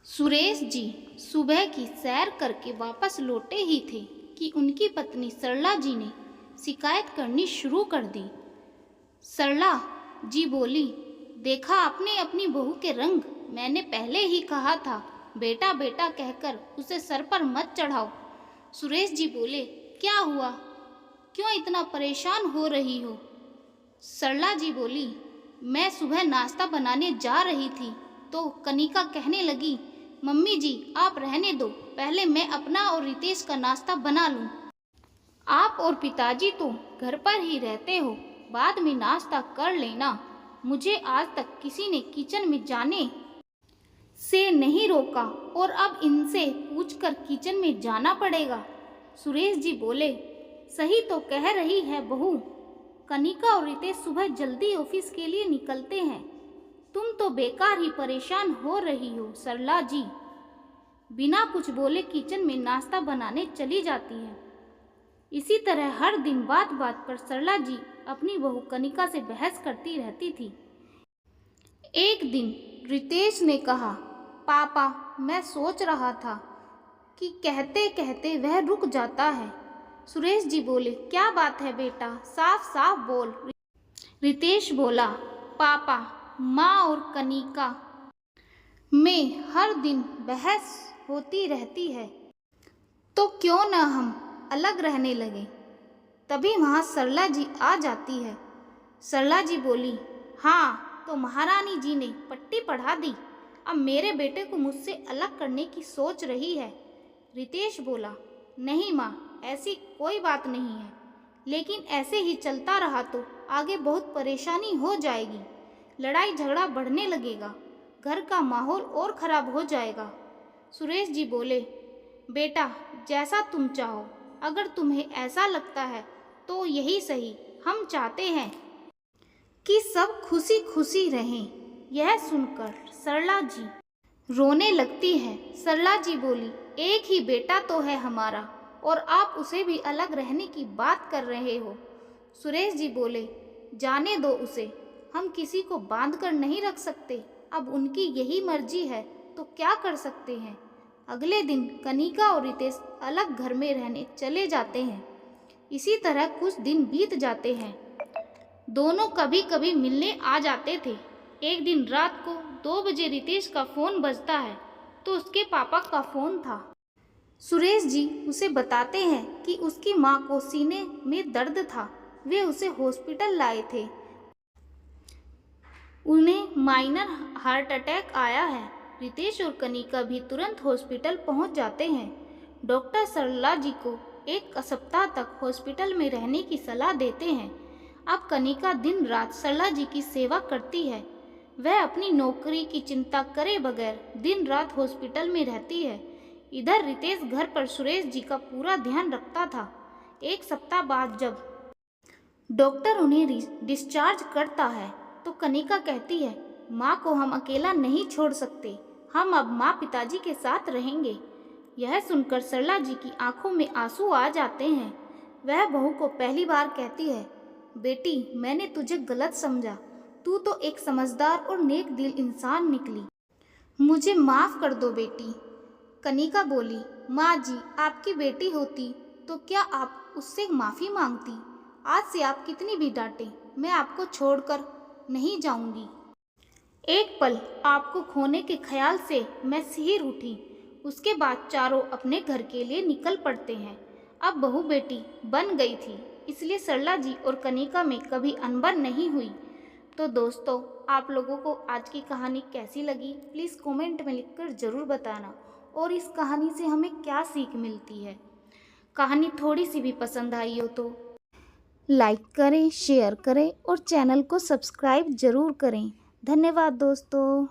सुरेश जी सुबह की सैर करके वापस लौटे ही थे कि उनकी पत्नी सरला जी ने शिकायत करनी शुरू कर दी। सरला जी बोली, देखा आपने अपनी बहू के रंग, मैंने पहले ही कहा था बेटा बेटा कहकर उसे सर पर मत चढ़ाओ। सुरेश जी बोले, क्या हुआ, क्यों इतना परेशान हो रही हो? सरला जी बोली, मैं सुबह नाश्ता बनाने जा रही थी तो कनिका कहने लगी, मम्मी जी आप रहने दो, पहले मैं अपना और रितेश का नाश्ता बना लूं। आप और पिताजी तो घर पर ही रहते हो, बाद में नाश्ता कर लेना। मुझे आज तक किसी ने किचन में जाने से नहीं रोका और अब इनसे पूछकर किचन में जाना पड़ेगा। सुरेश जी बोले, सही तो कह रही है बहू, कनिका और रितेश सुबह जल्दी ऑफिस के लिए निकलते हैं, तुम तो बेकार ही परेशान हो रही हो। सरला जी बिना कुछ बोले किचन में नाश्ता बनाने चली जाती है। इसी तरह हर दिन बात बात पर सरला जी अपनी बहू कनिका से बहस करती रहती थी। एक दिन रितेश ने कहा, पापा मैं सोच रहा था कि कहते कहते वह रुक जाता है। सुरेश जी बोले, क्या बात है बेटा, साफ साफ बोल। रितेश बोला, पापा माँ और कनिका में हर दिन बहस होती रहती है, तो क्यों न हम अलग रहने लगे। तभी वहाँ सरला जी आ जाती है। सरला जी बोली, हाँ तो महारानी जी ने पट्टी पढ़ा दी, अब मेरे बेटे को मुझसे अलग करने की सोच रही है। रितेश बोला, नहीं माँ ऐसी कोई बात नहीं है, लेकिन ऐसे ही चलता रहा तो आगे बहुत परेशानी हो जाएगी, लड़ाई झगड़ा बढ़ने लगेगा, घर का माहौल और खराब हो जाएगा। सुरेश जी बोले, बेटा जैसा तुम चाहो, अगर तुम्हें ऐसा लगता है तो यही सही, हम चाहते हैं कि सब खुशी खुशी रहें। यह सुनकर सरला जी रोने लगती है। सरला जी बोली, एक ही बेटा तो है हमारा और आप उसे भी अलग रहने की बात कर रहे हो। सुरेश जी बोले, जाने दो उसे, हम किसी को बांध कर नहीं रख सकते, अब उनकी यही मर्जी है तो क्या कर सकते हैं। अगले दिन कनिका और रितेश अलग घर में रहने चले जाते हैं। इसी तरह कुछ दिन बीत जाते हैं। दोनों कभी कभी मिलने आ जाते थे। एक दिन रात को 2 बजे रितेश का फ़ोन बजता है तो उसके पापा का फ़ोन था। सुरेश जी उसे बताते हैं कि उसकी माँ को सीने में दर्द था, वे उसे हॉस्पिटल लाए थे, उन्हें माइनर हार्ट अटैक आया है। रितेश और कनिका भी तुरंत हॉस्पिटल पहुंच जाते हैं। डॉक्टर सरला जी को 1 सप्ताह तक हॉस्पिटल में रहने की सलाह देते हैं। अब कनिका दिन रात सरला जी की सेवा करती है। वह अपनी नौकरी की चिंता करे बगैर दिन रात हॉस्पिटल में रहती है। इधर रितेश घर पर सुरेश जी का पूरा ध्यान रखता था। 1 सप्ताह बाद जब डॉक्टर उन्हें डिस्चार्ज करता है तो कनिका कहती है, माँ को हम अकेला नहीं छोड़ सकते, हम अब माँ पिताजी के साथ रहेंगे। यह सुनकर सरला जी की आंखों में आंसू आ जाते हैं। वह बहू को पहली बार कहती है, बेटी मैंने तुझे गलत समझा, तू तो एक समझदार और नेक दिल इंसान निकली, मुझे माफ़ कर दो बेटी। कनिका बोली, माँ जी आपकी बेटी होती तो क्या आप उससे माफ़ी मांगती? आज से आप कितनी भी डांटे, मैं आपको छोड़कर नहीं जाऊंगी। एक पल आपको खोने के ख्याल से मैं सिहर उठी। उसके बाद चारों अपने घर के लिए निकल पड़ते हैं। अब बहू बेटी बन गई थी, इसलिए सरला जी और कनिका में कभी अनबन नहीं हुई। तो दोस्तों आप लोगों को आज की कहानी कैसी लगी प्लीज़ कमेंट में लिखकर ज़रूर बताना, और इस कहानी से हमें क्या सीख मिलती है। कहानी थोड़ी सी भी पसंद आई हो तो लाइक करें, शेयर करें और चैनल को सब्सक्राइब ज़रूर करें। धन्यवाद दोस्तों।